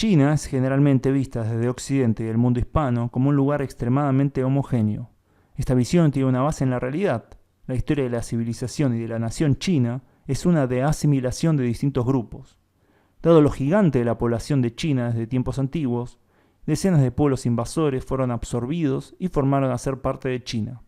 China es generalmente vista desde Occidente y el mundo hispano como un lugar extremadamente homogéneo. Esta visión tiene una base en la realidad. La historia de la civilización y de la nación china es una de asimilación de distintos grupos. Dado lo gigante de la población de China desde tiempos antiguos, decenas de pueblos invasores fueron absorbidos y formaron a ser parte de China.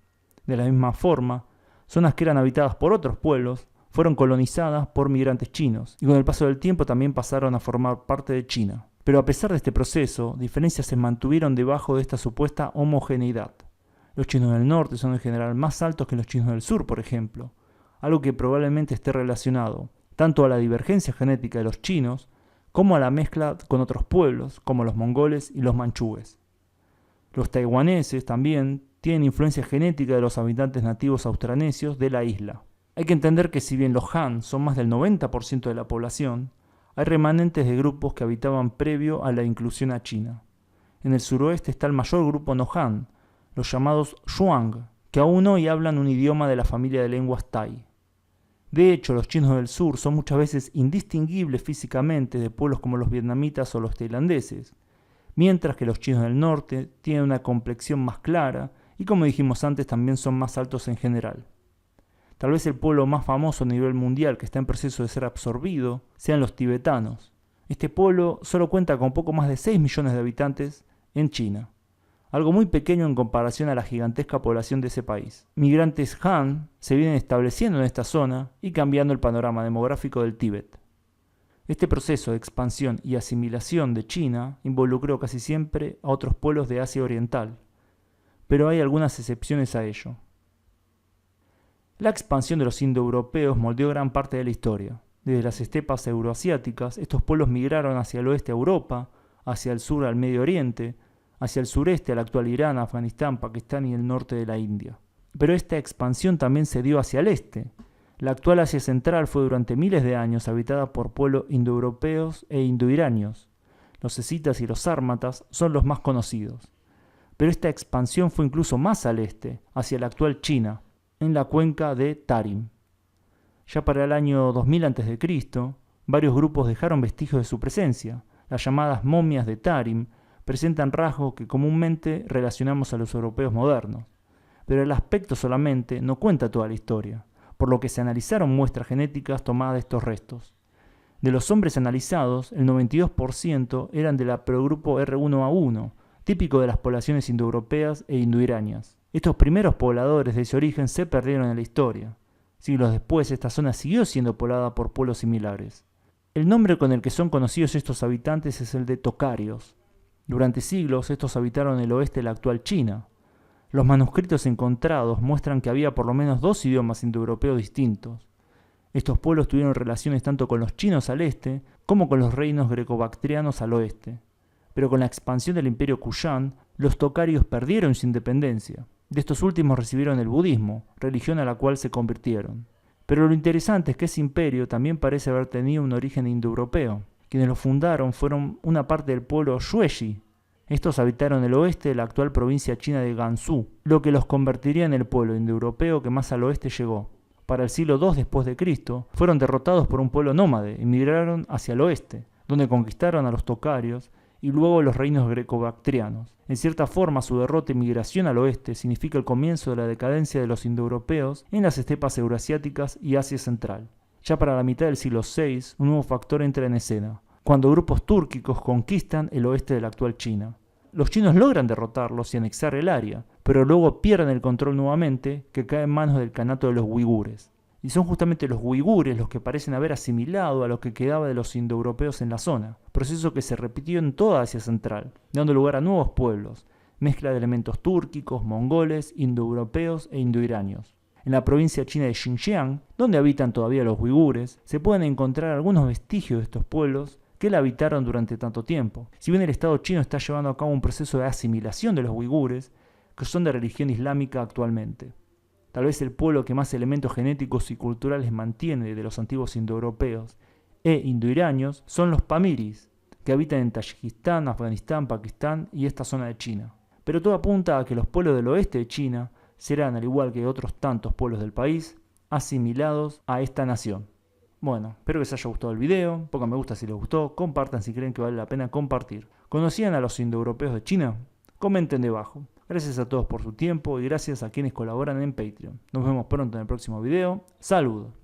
De la misma forma, zonas que eran habitadas por otros pueblos fueron colonizadas por migrantes chinos y con el paso del tiempo también pasaron a formar parte de China. Pero a pesar de este proceso, diferencias se mantuvieron debajo de esta supuesta homogeneidad. Los chinos del norte son en general más altos que los chinos del sur, por ejemplo, algo que probablemente esté relacionado tanto a la divergencia genética de los chinos como a la mezcla con otros pueblos, como los mongoles y los manchúes. Los taiwaneses también tienen influencia genética de los habitantes nativos austronesios de la isla. Hay que entender que si bien los Han son más del 90% de la población, hay remanentes de grupos que habitaban previo a la inclusión a China. En el suroeste está el mayor grupo no Han, los llamados Zhuang, que aún hoy hablan un idioma de la familia de lenguas Tai. De hecho, los chinos del sur son muchas veces indistinguibles físicamente de pueblos como los vietnamitas o los tailandeses, mientras que los chinos del norte tienen una complexión más clara y, como dijimos antes, también son más altos en general. Tal vez el pueblo más famoso a nivel mundial que está en proceso de ser absorbido sean los tibetanos. Este pueblo solo cuenta con poco más de 6 millones de habitantes en China, algo muy pequeño en comparación a la gigantesca población de ese país. Migrantes Han se vienen estableciendo en esta zona y cambiando el panorama demográfico del Tíbet. Este proceso de expansión y asimilación de China involucró casi siempre a otros pueblos de Asia Oriental, pero hay algunas excepciones a ello. La expansión de los indoeuropeos moldeó gran parte de la historia. Desde las estepas euroasiáticas, estos pueblos migraron hacia el oeste a Europa, hacia el sur al Medio Oriente, hacia el sureste al actual Irán, Afganistán, Pakistán y el norte de la India. Pero esta expansión también se dio hacia el este. La actual Asia Central fue durante miles de años habitada por pueblos indoeuropeos e indoiranios. Los escitas y los sármatas son los más conocidos. Pero esta expansión fue incluso más al este, hacia la actual China, en la cuenca de Tarim. Ya para el año 2000 a.C., varios grupos dejaron vestigios de su presencia. Las llamadas momias de Tarim presentan rasgos que comúnmente relacionamos a los europeos modernos, pero el aspecto solamente no cuenta toda la historia, por lo que se analizaron muestras genéticas tomadas de estos restos. De los hombres analizados, el 92% eran del haplogrupo R1A1, típico de las poblaciones indoeuropeas e indoiranias. Estos primeros pobladores de ese origen se perdieron en la historia. Siglos después, esta zona siguió siendo poblada por pueblos similares. El nombre con el que son conocidos estos habitantes es el de tocarios. Durante siglos, estos habitaron el oeste de la actual China. Los manuscritos encontrados muestran que había por lo menos 2 idiomas indoeuropeos distintos. Estos pueblos tuvieron relaciones tanto con los chinos al este como con los reinos greco-bactrianos al oeste. Pero con la expansión del imperio Kushan, los tocarios perdieron su independencia. De estos últimos recibieron el budismo, religión a la cual se convirtieron. Pero lo interesante es que ese imperio también parece haber tenido un origen indoeuropeo. Quienes lo fundaron fueron una parte del pueblo Yuezhi. Estos habitaron el oeste de la actual provincia china de Gansu, lo que los convertiría en el pueblo indoeuropeo que más al oeste llegó. Para el siglo II después de Cristo, fueron derrotados por un pueblo nómade y migraron hacia el oeste, donde conquistaron a los tocarios y luego los reinos greco-bactrianos. En cierta forma, su derrota y migración al oeste significa el comienzo de la decadencia de los indoeuropeos en las estepas euroasiáticas y Asia Central. Ya para la mitad del siglo VI, un nuevo factor entra en escena, cuando grupos túrquicos conquistan el oeste de la actual China. Los chinos logran derrotarlos y anexar el área, pero luego pierden el control nuevamente, que cae en manos del Kanato de los uigures. Y son justamente los uigures los que parecen haber asimilado a lo que quedaba de los indoeuropeos en la zona, proceso que se repitió en toda Asia Central, dando lugar a nuevos pueblos, mezcla de elementos túrquicos, mongoles, indoeuropeos e indoiranios. En la provincia china de Xinjiang, donde habitan todavía los uigures, se pueden encontrar algunos vestigios de estos pueblos que la habitaron durante tanto tiempo. Si bien el Estado chino está llevando a cabo un proceso de asimilación de los uigures, que son de religión islámica actualmente. Tal vez el pueblo que más elementos genéticos y culturales mantiene de los antiguos indoeuropeos e indoiranios son los pamiris, que habitan en Tayikistán, Afganistán, Pakistán y esta zona de China. Pero todo apunta a que los pueblos del oeste de China serán, al igual que otros tantos pueblos del país, asimilados a esta nación. Bueno, espero que les haya gustado el video, pongan me gusta si les gustó, compartan si creen que vale la pena compartir. ¿Conocían a los indoeuropeos de China? Comenten debajo. Gracias a todos por su tiempo y gracias a quienes colaboran en Patreon. Nos vemos pronto en el próximo video. Saludos.